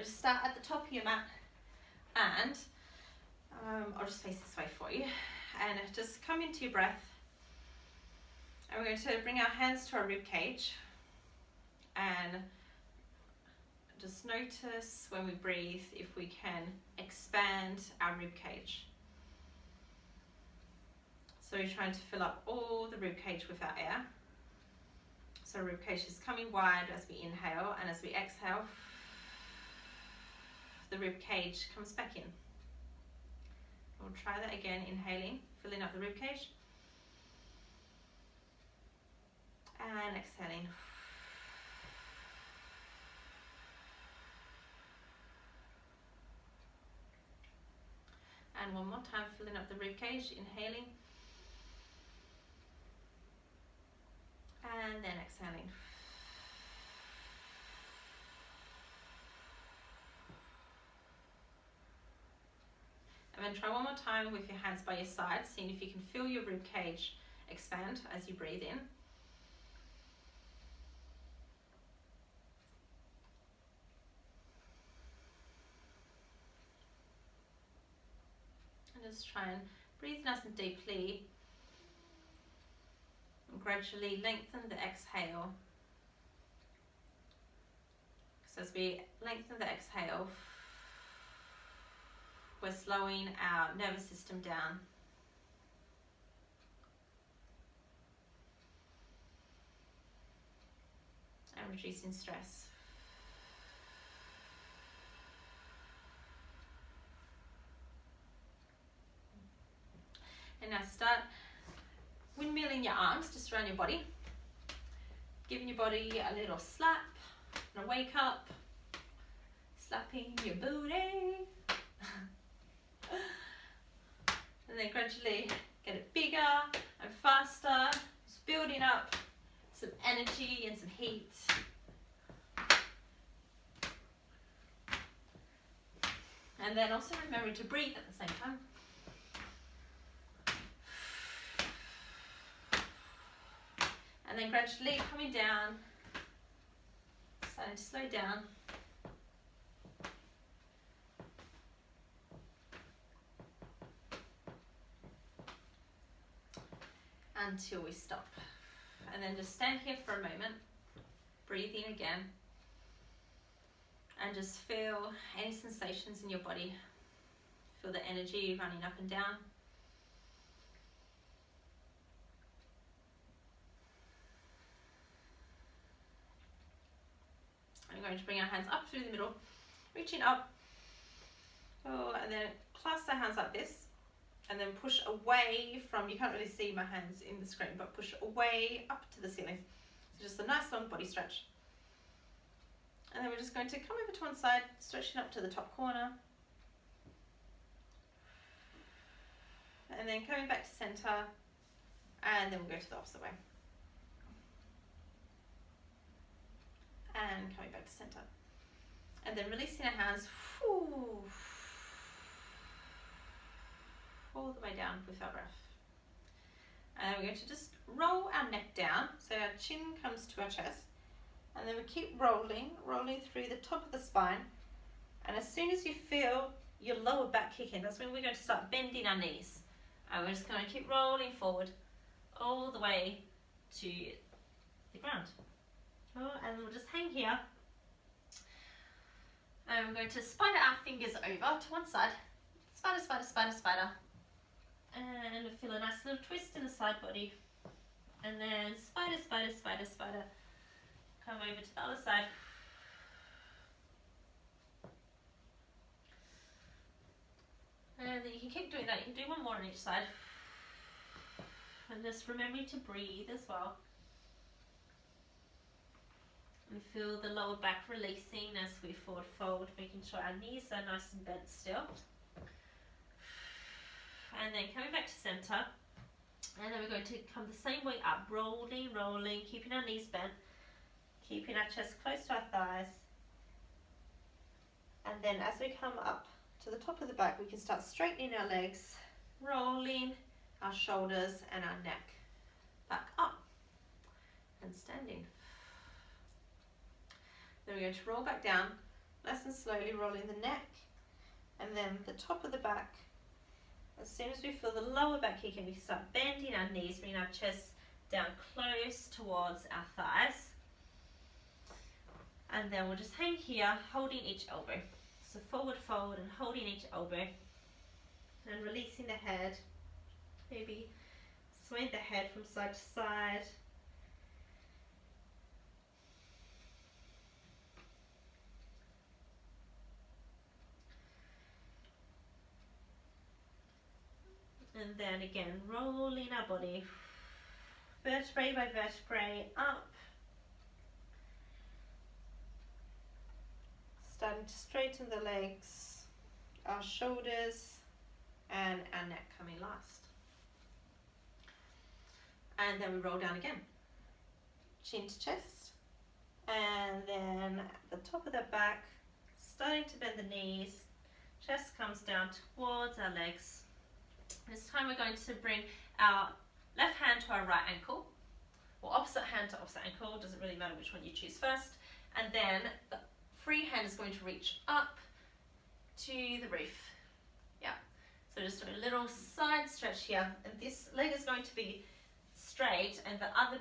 Just start at the top of your mat, and I'll just face this way for you, and just come into your breath, and we're going to bring our hands to our rib cage, and just notice when we breathe if we can expand our rib cage. So we're trying to fill up all the rib cage with our air. So rib cage is coming wide as we inhale, and as we exhale, the rib cage comes back in. We'll try that again, inhaling, filling up the rib cage, and exhaling. And one more time, filling up the rib cage, inhaling, and then exhaling. And then try one more time with your hands by your side, seeing if you can feel your rib cage expand as you breathe in. And just try and breathe nice and deeply. And gradually lengthen the exhale. So as we lengthen the exhale, we're slowing our nervous system down. And reducing stress. And now start windmilling your arms just around your body, giving your body a little slap and a wake up, slapping your booty. And then gradually get it bigger and faster, just building up some energy and some heat. And then also remember to breathe at the same time. And then gradually coming down, starting to slow down. Until we stop. And then just stand here for a moment, breathing again, and just feel any sensations in your body. Feel the energy running up and down. I'm going to bring our hands up through the middle, reaching up, and then clasp our hands like this. And then push away from, you can't really see my hands in the screen, but push away up to the ceiling. So just a nice long body stretch. And then we're just going to come over to one side, stretching up to the top corner. And then coming back to center, and then we'll go to the opposite way. And coming back to center. And then releasing our hands, all the way down with our breath. And we're going to just roll our neck down so our chin comes to our chest, and then we keep rolling through the top of the spine, and as soon as you feel your lower back kick in, that's when we're going to start bending our knees, and we're just going to keep rolling forward all the way to the ground. And we'll just hang here, and we're going to spider our fingers over to one side, spider, spider, spider, spider. And feel a nice little twist in the side body, and then spider, spider, spider, spider, come over to the other side, and then you can keep doing that. You can do one more on each side, and just remembering to breathe as well, and feel the lower back releasing as we forward fold, making sure our knees are nice and bent still. And then coming back to center, and then we're going to come the same way up, rolling, rolling, keeping our knees bent, keeping our chest close to our thighs. And then as we come up to the top of the back, we can start straightening our legs, rolling our shoulders and our neck back up, and standing. Then we're going to roll back down, Nice and slowly rolling the neck and then the top of the back. As soon as we feel the lower back kicking, we start bending our knees, bringing our chest down close towards our thighs. And then we'll just hang here, holding each elbow. So forward fold and holding each elbow. And releasing the head. Maybe swing the head from side to side. And then again, rolling our body, vertebrae by vertebrae, up. Starting to straighten the legs, our shoulders, and our neck coming last. And then we roll down again, chin to chest, and then at the top of the back, starting to bend the knees, chest comes down towards our legs. This time we're going to bring our left hand to our right ankle, or opposite hand to opposite ankle, doesn't really matter which one you choose first, and then the free hand is going to reach up to the roof. Yeah, so just doing a little side stretch here, and this leg is going to be straight and the other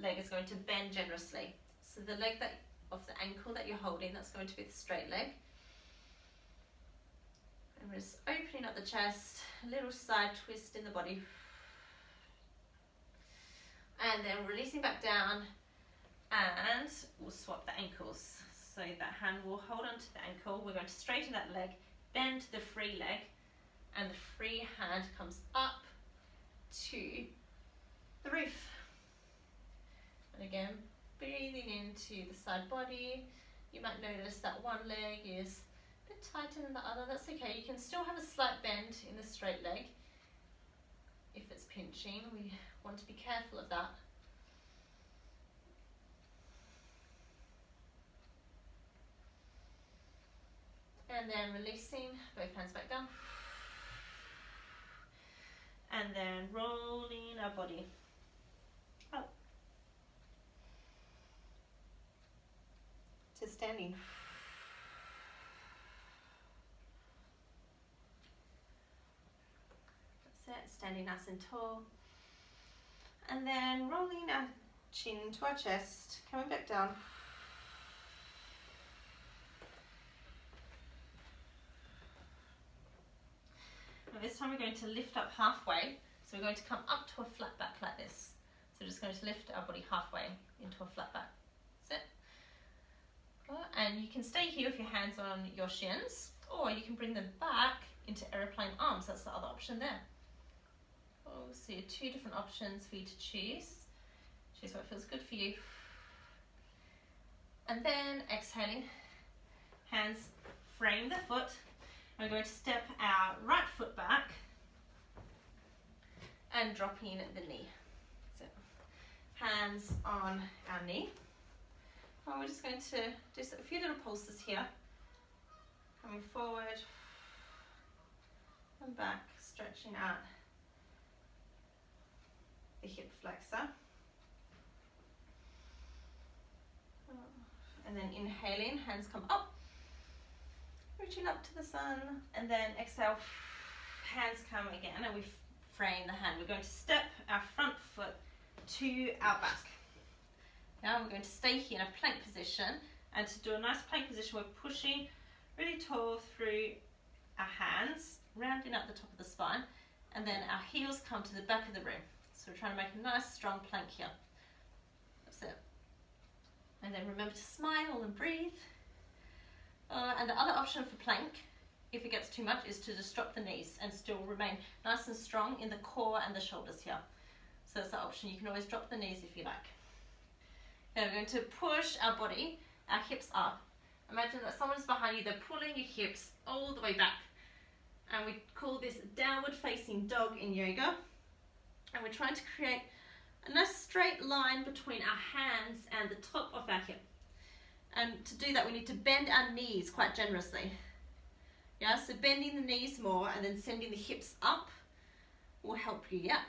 leg is going to bend generously. So the leg of the ankle that you're holding, that's going to be the straight leg. And we're just opening up the chest, a little side twist in the body. And then releasing back down, and we'll swap the ankles. So that hand will hold onto the ankle. We're going to straighten that leg, bend the free leg, and the free hand comes up to the roof. And again, breathing into the side body. You might notice that one leg is a bit tighter than the other. That's okay. You can still have a slight bend in the straight leg. If it's pinching, we want to be careful of that. And then releasing, both hands back down. And then rolling our body up to standing. That's it, standing nice and tall. And then rolling our chin to our chest, coming back down. Now this time we're going to lift up halfway. So we're going to come up to a flat back like this. So we're just going to lift our body halfway into a flat back. That's it. And you can stay here with your hands on your shins, or you can bring them back into aeroplane arms. That's the other option there. Oh, so two different options for you to choose. Choose what feels good for you. And then exhaling, hands frame the foot. We're going to step our right foot back and dropping the knee. So hands on our knee. And we're just going to do a few little pulses here. Coming forward and back, stretching out the hip flexor. And then inhaling, hands come up, reaching up to the sun, and then exhale, hands come again, and we frame the hand. We're going to step our front foot to our back. Now we're going to stay here in a plank position, and to do a nice plank position, we're pushing really tall through our hands, rounding up the top of the spine, and then our heels come to the back of the room. So we're trying to make a nice strong plank here. That's it. And then remember to smile and breathe. And the other option for plank, if it gets too much, is to just drop the knees and still remain nice and strong in the core and the shoulders here. So that's the option. You can always drop the knees if you like. Now we're going to push our body, our hips up. Imagine that someone's behind you, they're pulling your hips all the way back. And we call this downward facing dog in yoga. And we're trying to create a nice straight line between our hands and the top of our hip. And to do that, we need to bend our knees quite generously. Yeah, so bending the knees more and then sending the hips up will help you, yeah.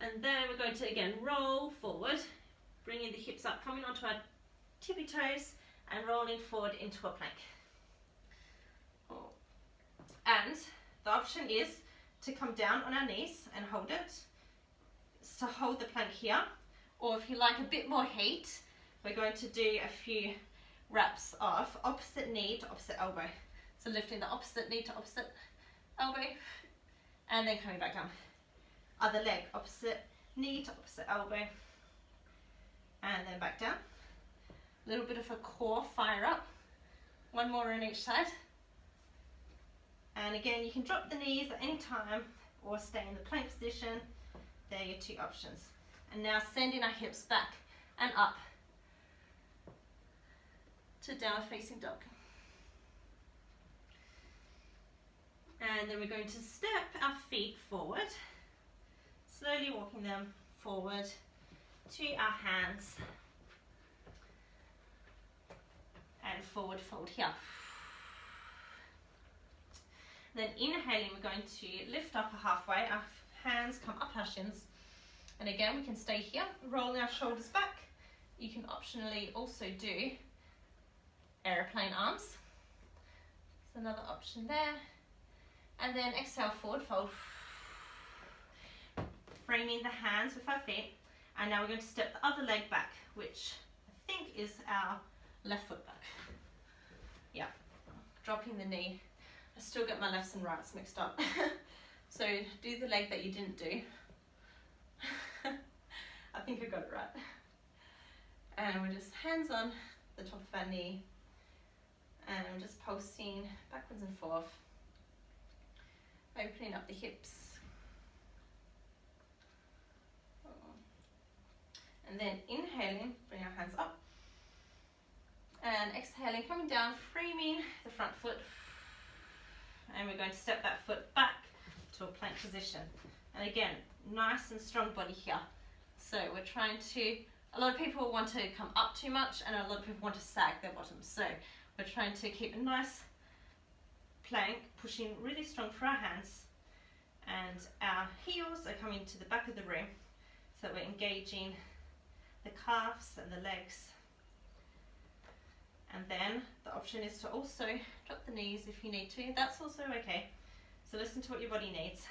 And then we're going to, again, roll forward, bringing the hips up, coming onto our tippy toes, and rolling forward into a plank. And the option is to come down on our knees and hold it. It's to hold the plank here, or if you like a bit more heat, we're going to do a few reps of opposite knee to opposite elbow. So lifting the opposite knee to opposite elbow, and then coming back down. Other leg, opposite knee to opposite elbow, and then back down. A little bit of a core fire up. One more on each side. And again, you can drop the knees at any time or stay in the plank position. There are your two options. And now sending our hips back and up to downward facing dog. And then we're going to step our feet forward, slowly walking them forward to our hands and forward fold here. Then inhaling, we're going to lift up halfway, our hands come up our shins. And again, we can stay here, rolling our shoulders back. You can optionally also do airplane arms. That's another option there. And then exhale, forward fold. Framing the hands with our feet. And now we're going to step the other leg back, which I think is our left foot back. Yeah, dropping the knee. I still get my lefts and rights mixed up. So do the leg that you didn't do. I think I got it right. And we're just hands on the top of our knee. And we're just pulsing backwards and forth. Opening up the hips. And then inhaling, bring our hands up. And exhaling, coming down, framing the front foot. And we're going to step that foot back to a plank position. And again, nice and strong body here. So we're trying to, a lot of people want to come up too much and a lot of people want to sag their bottoms. So we're trying to keep a nice plank, pushing really strong for our hands. And our heels are coming to the back of the room. So we're engaging the calves and the legs. And then the option is to also drop the knees if you need to. That's also okay. So listen to what your body needs.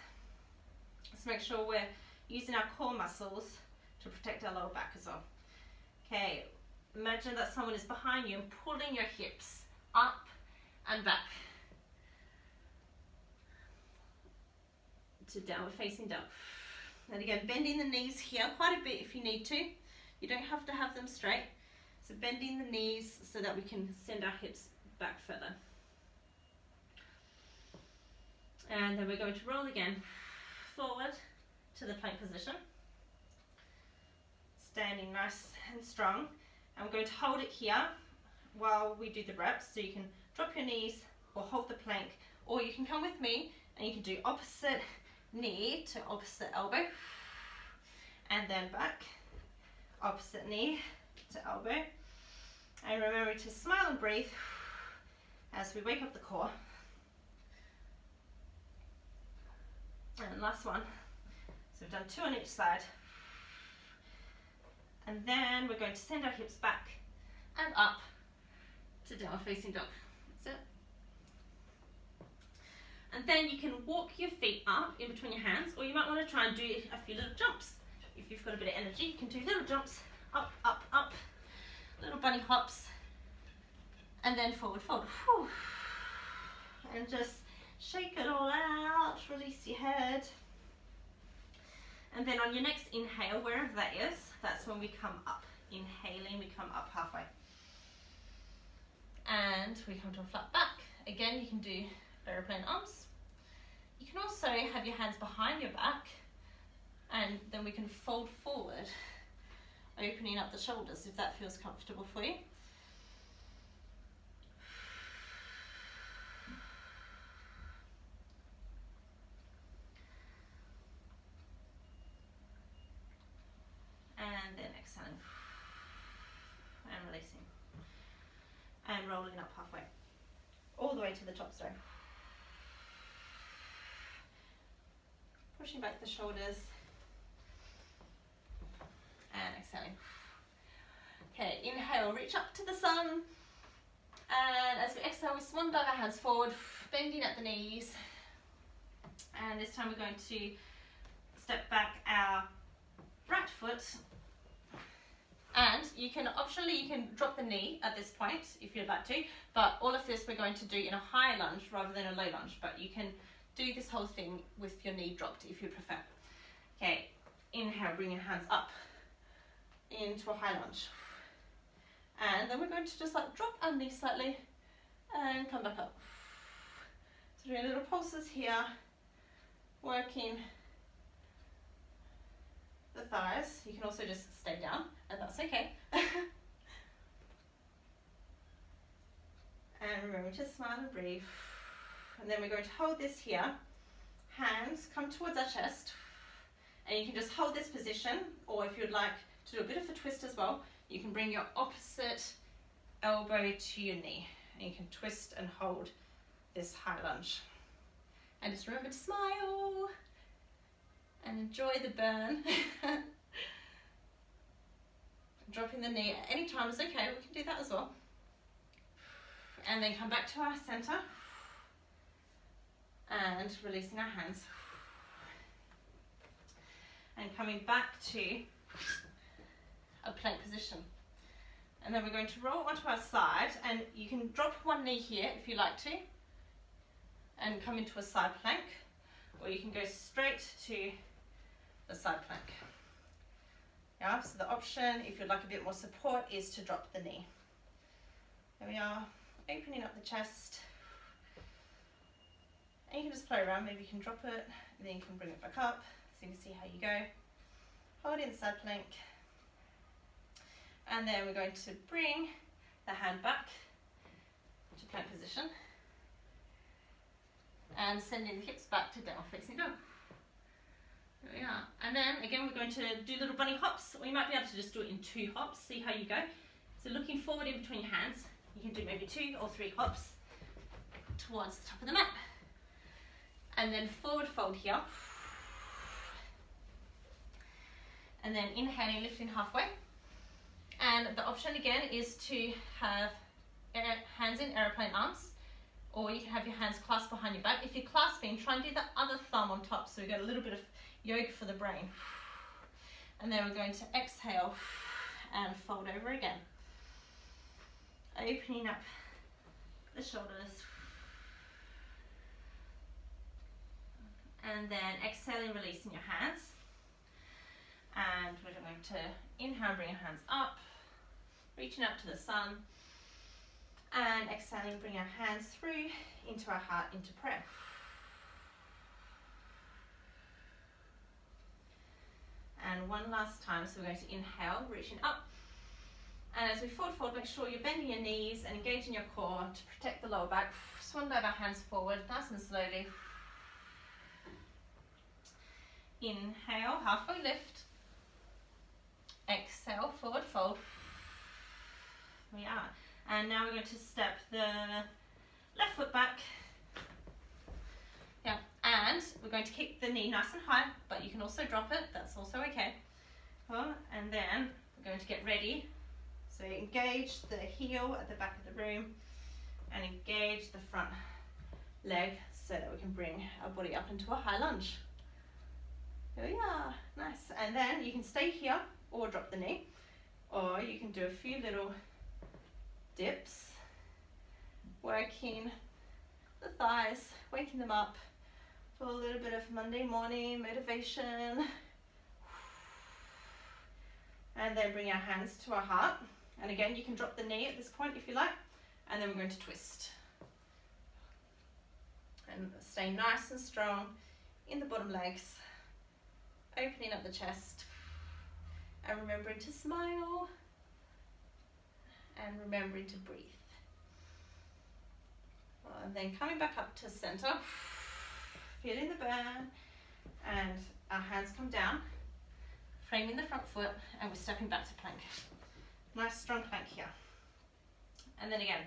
Let's make sure we're using our core muscles to protect our lower back as well. Okay, imagine that someone is behind you and pulling your hips up and back to downward facing dog. And again, bending the knees here quite a bit if you need to. You don't have to have them straight. So bending the knees so that we can send our hips back further. And then we're going to roll again forward to the plank position. Standing nice and strong. And we're going to hold it here while we do the reps. So you can drop your knees or hold the plank, or you can come with me and you can do opposite knee to opposite elbow. And then back, opposite knee to elbow. And remember to smile and breathe as we wake up the core. And last one. So we've done 2 on each side. And then we're going to send our hips back and up to downward facing dog. That's it. And then you can walk your feet up in between your hands, or you might want to try and do a few little jumps. If you've got a bit of energy, you can do little jumps, up, up, up, little bunny hops, and then forward fold. Whew. And just shake it all out, release your head. And then on your next inhale, wherever that is, that's when we come up. Inhaling, we come up halfway. And we come to a flat back. Again, you can do aeroplane arms. You can also have your hands behind your back, and then we can fold forward, opening up the shoulders if that feels comfortable for you. And then exhaling and releasing and rolling up halfway, all the way to the top, sorry. Pushing back the shoulders and exhaling. Okay, inhale, reach up to the sun. And as we exhale, we swan dive our hands forward, bending at the knees. And this time we're going to step back our right foot. And you can optionally, you can drop the knee at this point if you'd like to, but all of this we're going to do in a high lunge rather than a low lunge, but you can do this whole thing with your knee dropped if you prefer. Okay, inhale, bring your hands up into a high lunge. And then we're going to just like drop our knee slightly and come back up. So doing little pulses here, working the thighs. You can also just stay down, and that's okay. And remember to smile and breathe. And then we're going to hold this here. Hands come towards our chest. And you can just hold this position, or if you'd like to do a bit of a twist as well, you can bring your opposite elbow to your knee. And you can twist and hold this high lunge. And just remember to smile and enjoy the burn. Dropping the knee at any time is okay, we can do that as well. And then come back to our center and releasing our hands. And coming back to a plank position. And then we're going to roll onto our side, and you can drop one knee here if you like to and come into a side plank, or you can go straight to the side plank. Yeah, so the option, if you'd like a bit more support, is to drop the knee. There we are, opening up the chest. And you can just play around, maybe you can drop it, and then you can bring it back up, so you can see how you go. Hold in the side plank. And then we're going to bring the hand back to plank position. And sending the hips back to down facing dog. There we are. And then again we're going to do little bunny hops. Or you might be able to just do it in 2 hops, see how you go. So looking forward in between your hands, you can do maybe 2 or 3 hops towards the top of the mat. And then forward fold here. And then inhaling, lifting halfway. And the option again is to have hands in aeroplane arms, or you can have your hands clasped behind your back. If you're clasping, try and do the other thumb on top, so we get a little bit of yoga for the brain. And then we're going to exhale and fold over again. Opening up the shoulders. And then exhaling, releasing your hands. And we're going to inhale, bring your hands up, reaching up to the sun. And exhaling, bring our hands through into our heart, into prayer. And one last time, so we're going to inhale, reaching up. And as we forward fold, make sure you're bending your knees and engaging your core to protect the lower back. Swan dive our hands forward, nice and slowly. Inhale, halfway lift. Exhale, forward fold. We are. And now we're going to step the left foot back. Yeah, and we're going to keep the knee nice and high, but you can also drop it, that's also okay. And then we're going to get ready. So engage the heel at the back of the room and engage the front leg so that we can bring our body up into a high lunge. Here we are, nice. And then you can stay here or drop the knee, or you can do a few little dips, working the thighs, waking them up for a little bit of Monday morning motivation. And then bring our hands to our heart. And again, you can drop the knee at this point if you like. And then we're going to twist. And stay nice and strong in the bottom legs. Opening up the chest. And remembering to smile. And remembering to breathe. And then coming back up to center. Feeling the burn. And our hands come down. Framing the front foot, and we're stepping back to plank. Nice strong plank here. And then again,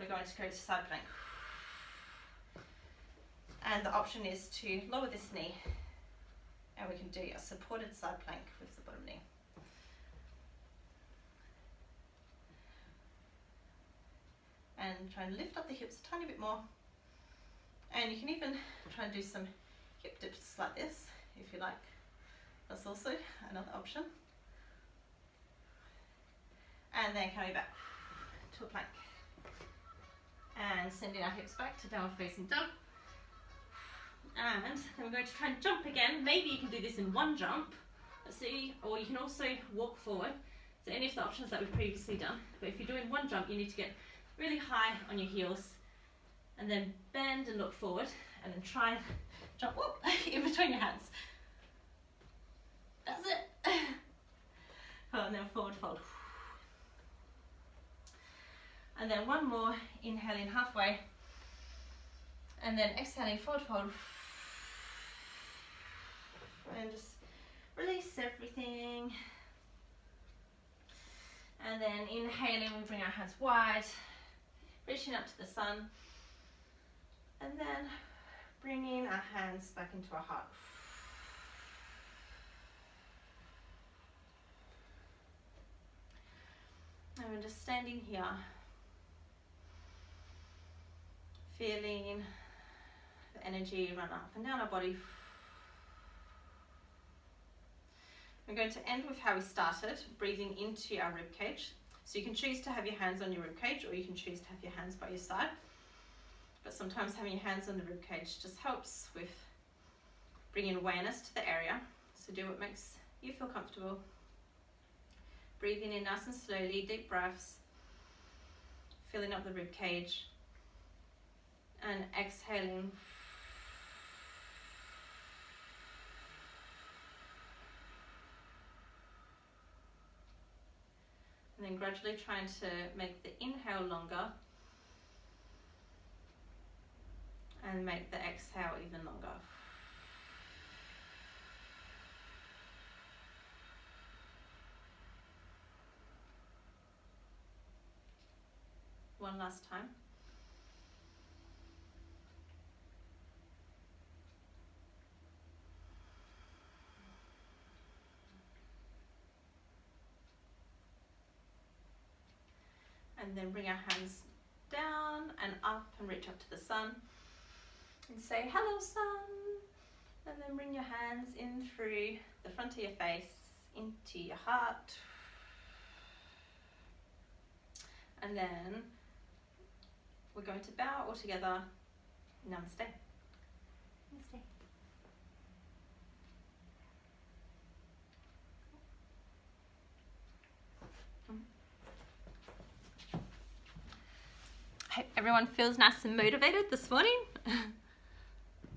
we're going to go to side plank. And the option is to lower this knee, and we can do a supported side plank with the bottom knee. And try and lift up the hips a tiny bit more. And you can even try and do some hip dips like this if you like. That's also another option. And then coming back to a plank. And sending our hips back to downward facing dog. And then we're going to try and jump again. Maybe you can do this in one jump. Let's see, or you can also walk forward. So any of the options that we've previously done. But if you're doing one jump, you need to get really high on your heels and then bend and look forward and then try and jump in between your hands. That's it. And then forward fold. And then one more, inhaling halfway and then exhaling forward fold. And just release everything. And then inhaling, we bring our hands wide, reaching up to the sun. And then bringing our hands back into our heart. And we're just standing here, feeling the energy run up and down our body. We're going to end with how we started, breathing into our rib cage. So you can choose to have your hands on your rib cage, or you can choose to have your hands by your side. But sometimes having your hands on the rib cage just helps with bringing awareness to the area. So do what makes you feel comfortable. Breathing in nice and slowly, deep breaths, filling up the rib cage, and exhaling. And then gradually trying to make the inhale longer and make the exhale even longer. One last time. And then bring our hands down and up and reach up to the sun. And say, hello sun. And then bring your hands in through the front of your face, into your heart. And then we're going to bow all together. Namaste. Namaste. Hope everyone feels nice and motivated this morning.